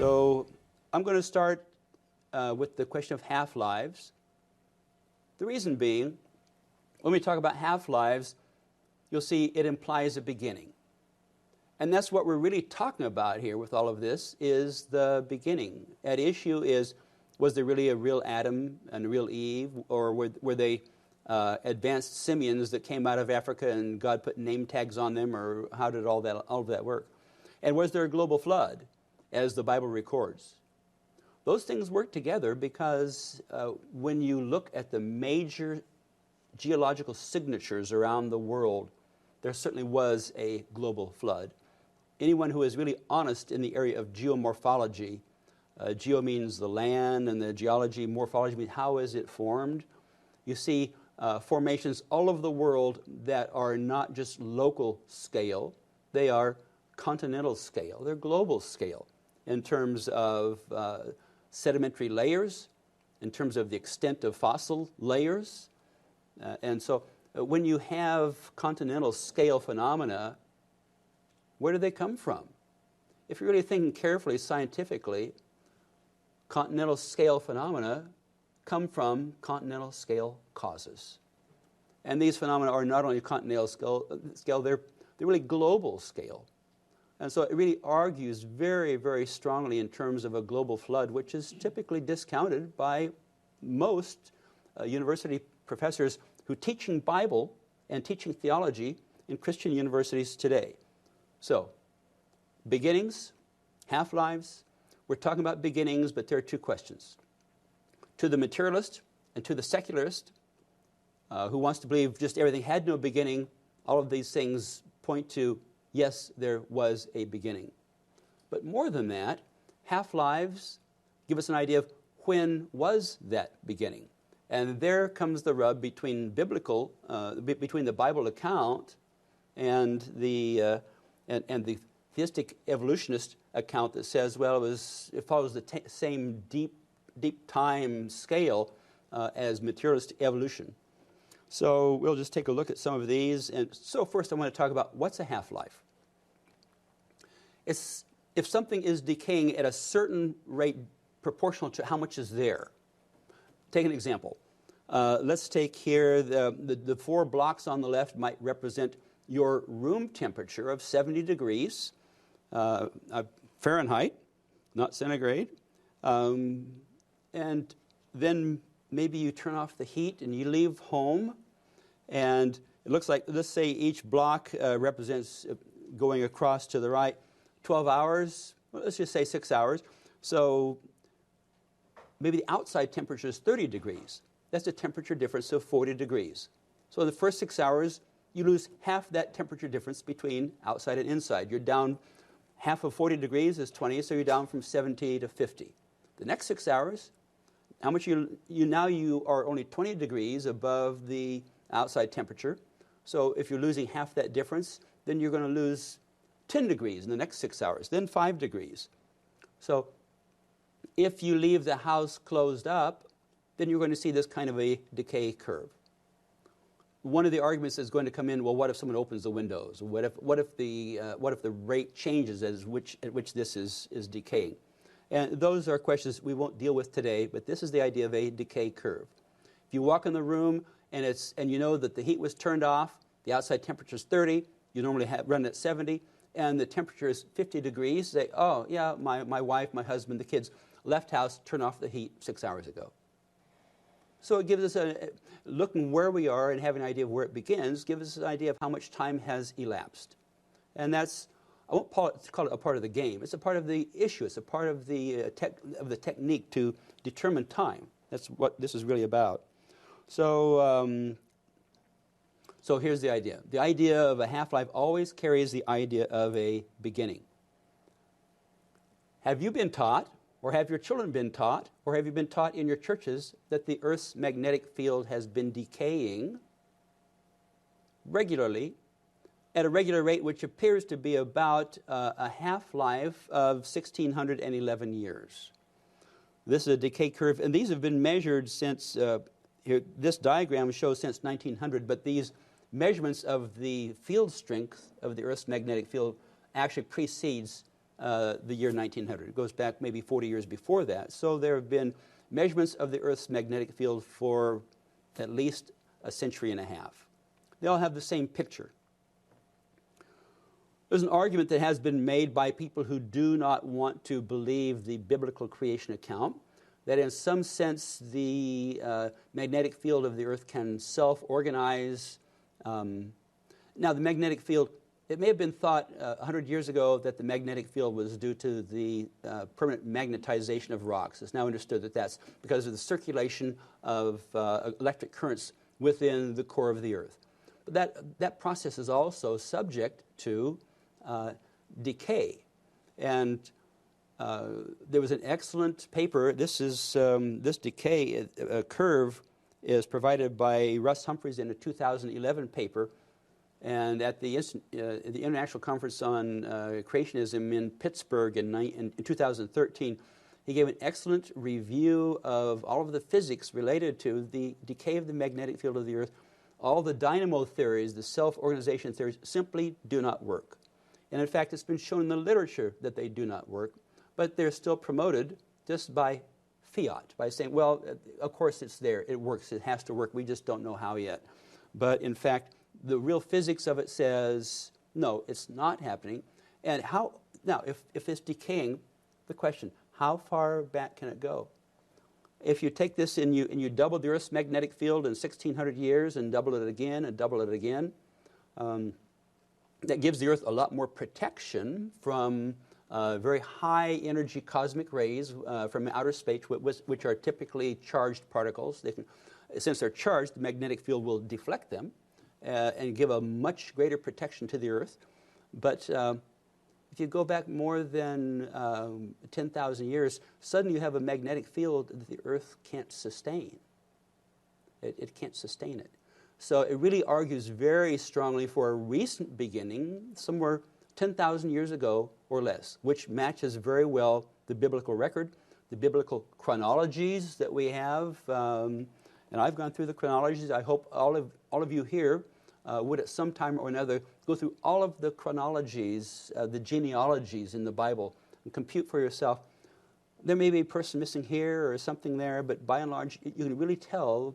So I'm going to start with the question of half-lives. The reason being, when we talk about half-lives, you'll see it implies a beginning. And that's what we're really talking about here with all of this, is the beginning. At issue is, was there really a real Adam and a real Eve, or were they advanced simians that came out of Africa and God put name tags on them, or how did all of that work? And was there a global flood, as the Bible records? Those things work together because when you look at the major geological signatures around the world, there certainly was a global flood. Anyone who is really honest in the area of geomorphology, geo means the land, and the geology, morphology means how is it formed. You see formations all over the world that are not just local scale, they are continental scale, they're global scale in terms of sedimentary layers, in terms of the extent of fossil layers. And so when you have continental scale phenomena, where do they come from? If you're really thinking carefully, scientifically, continental scale phenomena come from continental scale causes. And these phenomena are not only continental scale, they're really global scale. And so it really argues very, very strongly in terms of a global flood, which is typically discounted by most university professors who are teaching Bible and teaching theology in Christian universities today. So, beginnings, half-lives. We're talking about beginnings, but there are two questions. To the materialist and to the secularist, who wants to believe just everything had no beginning, all of these things point to, yes, there was a beginning. But more than that, half-lives give us an idea of when was that beginning. And there comes the rub between between the Bible account and the theistic evolutionist account that says, well, it follows the same deep time scale as materialist evolution. So we'll just take a look at some of these. And so first I want to talk about what's a half-life. It's if something is decaying at a certain rate proportional to how much is there. Take an example. Let's take here the 4 blocks on the left might represent your room temperature of 70 degrees Fahrenheit, not centigrade. And then maybe you turn off the heat and you leave home, and it looks like, let's say each block represents, going across to the right, 12 hours, well, let's just say 6 hours. So maybe the outside temperature is 30 degrees. That's a temperature difference of 40 degrees. So the first 6 hours, you lose half that temperature difference between outside and inside. You're down half of 40 degrees is 20, so you're down from 70 to 50. The next 6 hours, how much now you are only 20 degrees above the outside temperature. So if you're losing half that difference, then you're going to lose 10 degrees in the next 6 hours, then 5 degrees. So if you leave the house closed up, then you're going to see this kind of a decay curve. One of the arguments is going to come in, well, what if someone opens the windows? What if the rate changes at which this is decaying? And those are questions we won't deal with today, but this is the idea of a decay curve. If you walk in the room and you know that the heat was turned off, the outside temperature is 30, you normally run at 70, and the temperature is 50 degrees, say, oh, yeah, my wife, my husband, the kids left house, turn off the heat 6 hours ago. So it gives us looking where we are and having an idea of where it begins, gives us an idea of how much time has elapsed. And that's, I won't call it a part of the game. It's a part of the issue. It's a part of the technique to determine time. That's what this is really about. So, so here's the idea. The idea of a half-life always carries the idea of a beginning. Have you been taught, or have your children been taught, or have you been taught in your churches that the Earth's magnetic field has been decaying regularly at a regular rate which appears to be about a half-life of 1,611 years? This is a decay curve, and these have been measured since, here, this diagram shows since 1900, but these measurements of the field strength of the Earth's magnetic field actually precedes the year 1900. It goes back maybe 40 years before that. So there have been measurements of the Earth's magnetic field for at least a century and a half. They all have the same picture. There's an argument that has been made by people who do not want to believe the biblical creation account, that in some sense the magnetic field of the Earth can self-organize. Now the magnetic field, it may have been thought 100 years ago that the magnetic field was due to the permanent magnetization of rocks. It's now understood that that's because of the circulation of electric currents within the core of the Earth. But that process is also subject to decay. And there was an excellent paper. This is this decay curve is provided by Russ Humphreys in a 2011 paper. And at the International Conference on Creationism in Pittsburgh in 2013, he gave an excellent review of all of the physics related to the decay of the magnetic field of the Earth. All the dynamo theories, the self-organization theories, simply do not work. And in fact, it's been shown in the literature that they do not work, but they're still promoted just by fiat, by saying, well, of course it's there, it works, it has to work, we just don't know how yet. But in fact, the real physics of it says, no, it's not happening. And how, now, if it's decaying, the question, how far back can it go? If you take this and you double the Earth's magnetic field in 1,600 years and double it again and double it again, that gives the Earth a lot more protection from very high energy cosmic rays from outer space, which are typically charged particles. Since they're charged, the magnetic field will deflect them and give a much greater protection to the Earth. But if you go back more than 10,000 years, suddenly you have a magnetic field that the Earth can't sustain. It can't sustain it. So it really argues very strongly for a recent beginning, somewhere 10,000 years ago or less, which matches very well the biblical record, the biblical chronologies that we have. And I've gone through the chronologies. I hope all of you here would at some time or another go through all of the chronologies, the genealogies in the Bible, and compute for yourself. There may be a person missing here or something there, but by and large, you can really tell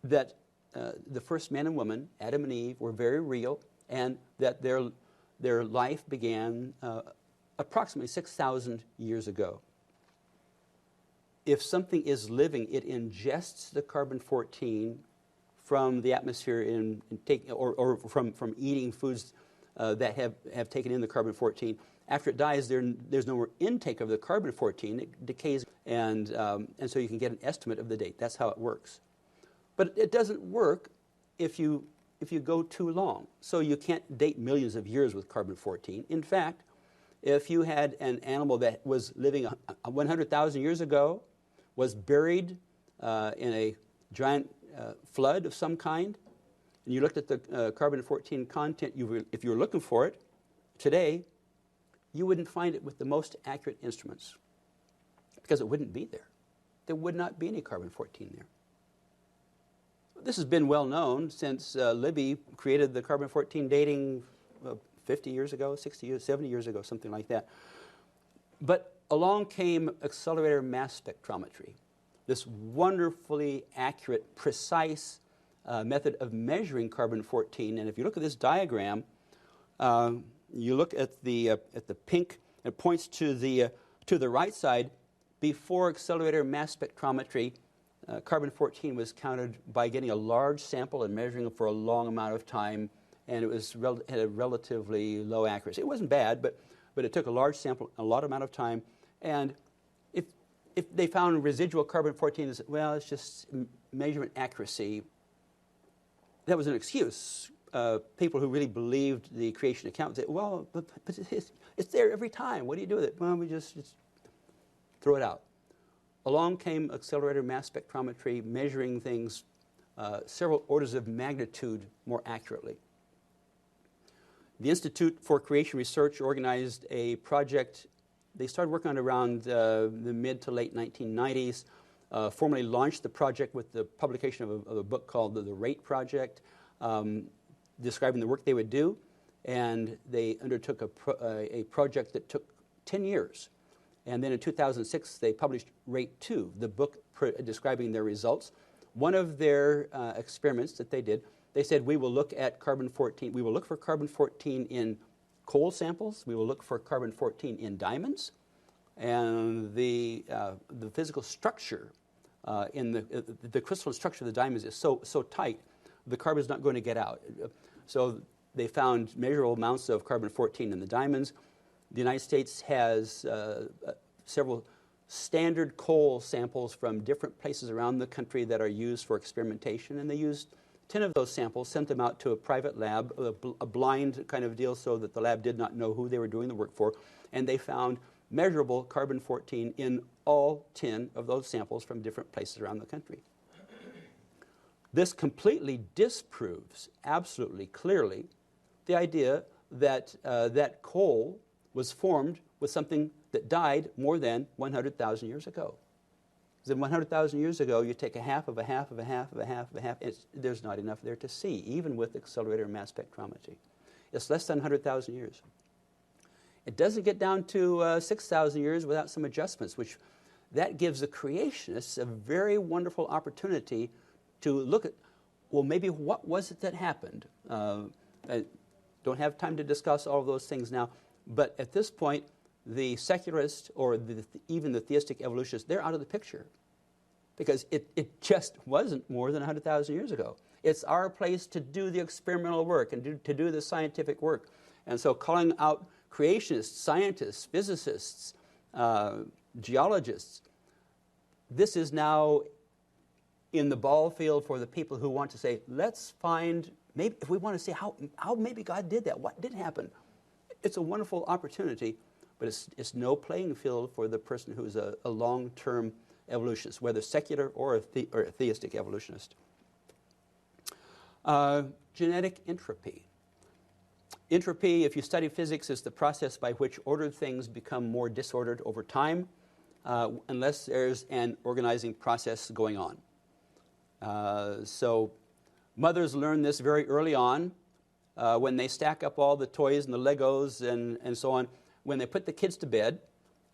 that the first man and woman, Adam and Eve, were very real, and that their life began approximately 6,000 years ago. If something is living, it ingests the carbon-14 from the atmosphere or from eating foods that have taken in the carbon-14. After it dies, there's no more intake of the carbon-14. It decays, and so you can get an estimate of the date. That's how it works. But it doesn't work if you go too long. So you can't date millions of years with carbon-14. In fact, if you had an animal that was living 100,000 years ago, was buried in a giant flood of some kind, and you looked at the carbon-14 content, if you were looking for it today, you wouldn't find it with the most accurate instruments because it wouldn't be there. There would not be any carbon-14 there. This has been well known since Libby created the carbon-14 dating 50 years ago, 60 years, 70 years ago, something like that. But along came accelerator mass spectrometry, this wonderfully accurate, precise method of measuring carbon-14. And if you look at this diagram, you look at the pink, it points to the right side. Before accelerator mass spectrometry, carbon-14 was counted by getting a large sample and measuring it for a long amount of time, and it had a relatively low accuracy. It wasn't bad, but it took a large sample, a lot amount of time, and if they found residual carbon-14, they said, well, it's just measurement accuracy. That was an excuse. People who really believed the creation account said, well, but it's there every time. What do you do with it? Well, we just throw it out. Along came accelerator mass spectrometry, measuring things several orders of magnitude more accurately. The Institute for Creation Research organized a project. They started working on it around the mid to late 1990s, formally launched the project with the publication of a book called The Rate Project, describing the work they would do. and they undertook a project that took 10 years. And then in 2006, they published Rate 2, the book describing their results. One of their experiments that they did, they said, we will look at carbon-14. We will look for carbon-14 in coal samples. We will look for carbon-14 in diamonds. And the physical structure in the crystalline structure of the diamonds is so tight, the carbon is not going to get out. So they found measurable amounts of carbon-14 in the diamonds. The United States has several standard coal samples from different places around the country that are used for experimentation, and they used 10 of those samples, sent them out to a private lab, a blind kind of deal so that the lab did not know who they were doing the work for, and they found measurable carbon-14 in all 10 of those samples from different places around the country. This completely disproves, absolutely clearly, the idea that that coal was formed with something that died more than 100,000 years ago. Because in 100,000 years ago, you take a half of a half of a half of a half of a half. There's not enough there to see, even with accelerator mass spectrometry. It's less than 100,000 years. It doesn't get down to 6,000 years without some adjustments, which that gives the creationists a very wonderful opportunity to look at, well, maybe what was it that happened? I don't have time to discuss all of those things now, but at this point, the secularists or even the theistic evolutionists, they're out of the picture because it just wasn't more than 100,000 years ago. It's our place to do the experimental work and to do the scientific work. And so calling out creationists, scientists, physicists, geologists, this is now in the ball field for the people who want to say, let's find, maybe if we want to see how maybe God did that, what did happen? It's a wonderful opportunity, but it's no playing field for the person who's a long-term evolutionist, whether secular or a theistic evolutionist. Genetic entropy. Entropy, if you study physics, is the process by which ordered things become more disordered over time, unless there's an organizing process going on. So mothers learn this very early on when they stack up all the toys and the Legos and so on. When they put the kids to bed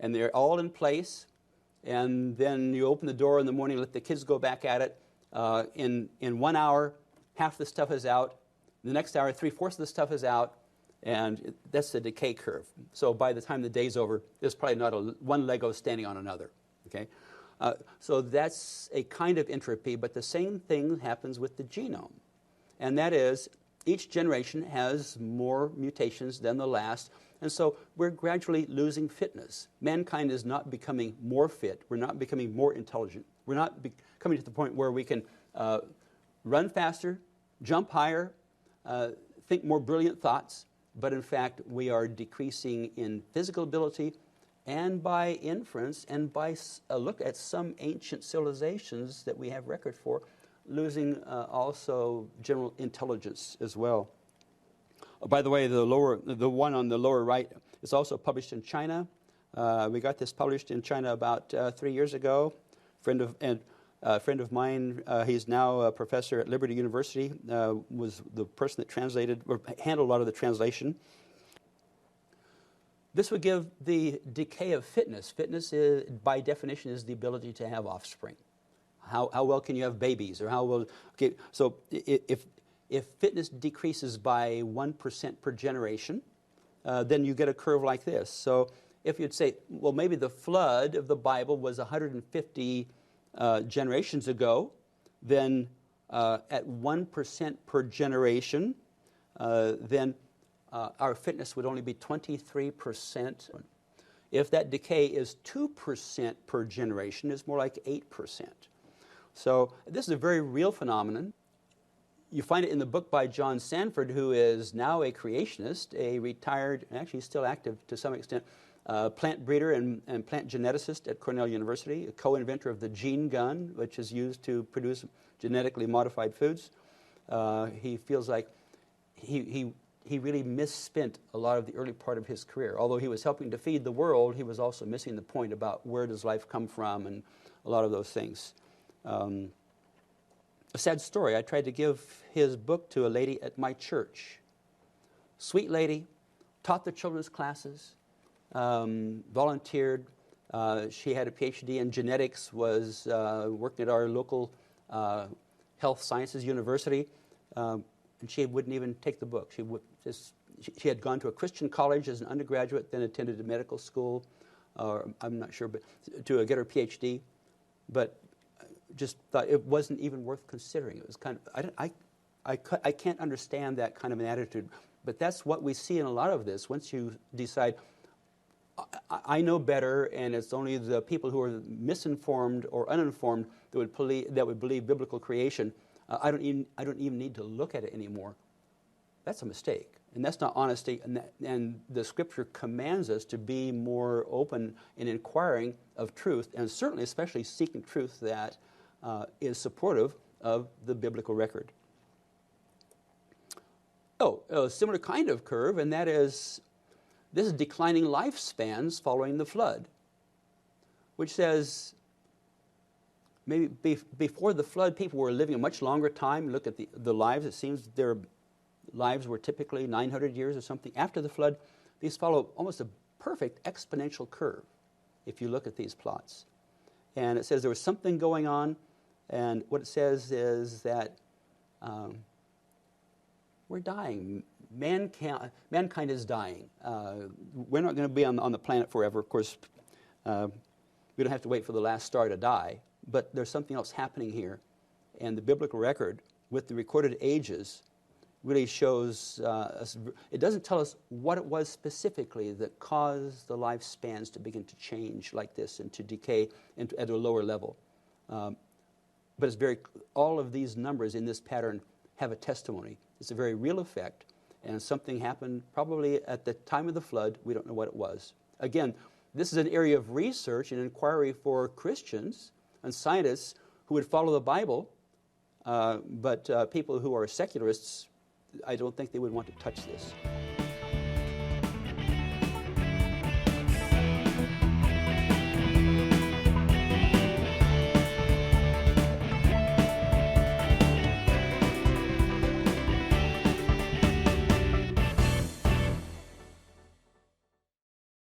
and they're all in place, and then you open the door in the morning and let the kids go back at it, in 1 hour, half the stuff is out. The next hour, 3/4 of the stuff is out, and that's the decay curve. So by the time the day's over, there's probably not one Lego standing on another. Okay? So that's a kind of entropy, but the same thing happens with the genome. And that is, each generation has more mutations than the last, and so we're gradually losing fitness. Mankind is not becoming more fit. We're not becoming more intelligent. We're not coming to the point where we can run faster, jump higher, think more brilliant thoughts, but in fact we are decreasing in physical ability, and by inference and by a look at some ancient civilizations that we have record for, losing also general intelligence as well. By the way, the one on the lower right is also published in China. We got this published in China about 3 years ago. A friend of mine, he's now a professor at Liberty University, was the person that translated or handled a lot of the translation. This would give the decay of fitness. Fitness, by definition, is the ability to have offspring. How well can you have babies, or how well? Okay, so if fitness decreases by 1% per generation, then you get a curve like this. So if you'd say, well, maybe the flood of the Bible was 150 generations ago, then at 1% per generation, then our fitness would only be 23%. If that decay is 2% per generation, it's more like 8%. So this is a very real phenomenon. You find it in the book by John Sanford, who is now a creationist, a retired, actually still active to some extent, plant breeder and plant geneticist at Cornell University, a co-inventor of the gene gun, which is used to produce genetically modified foods. He feels like he really misspent a lot of the early part of his career. Although he was helping to feed the world, he was also missing the point about where does life come from and a lot of those things. A sad story. I tried to give his book to a lady at my church. Sweet lady, taught the children's classes, volunteered. She had a PhD in genetics, was working at our local health sciences university, and she wouldn't even take the book. She had gone to a Christian college as an undergraduate, then attended a medical school, or I'm not sure, but to get her PhD, but just thought it wasn't even worth considering. It was kind of, I can't understand that kind of an attitude, but that's what we see in a lot of this. Once you decide, I know better, and it's only the people who are misinformed or uninformed that would believe biblical creation. I don't even need to look at it anymore. That's a mistake, and that's not honesty. And the Scripture commands us to be more open in inquiring of truth, and certainly, especially seeking truth that is supportive of the biblical record. A similar kind of curve, and that is, this is declining lifespans following the flood, which says maybe before the flood, people were living a much longer time. Look at the lives. It seems their lives were typically 900 years or something. After the flood, these follow almost a perfect exponential curve if you look at these plots. And it says there was something going on, and what it says is that we're dying. Mankind is dying. We're not going to be on the planet forever. Of course, we don't have to wait for the last star to die, but there's something else happening here. And the biblical record, with the recorded ages, really shows us, it doesn't tell us what it was specifically that caused the lifespans to begin to change like this and to decay at a lower level. But it's all of these numbers in this pattern have a testimony. It's a very real effect, and something happened probably at the time of the flood. We don't know what it was. Again, this is an area of research and inquiry for Christians and scientists who would follow the Bible, but people who are secularists, I don't think they would want to touch this.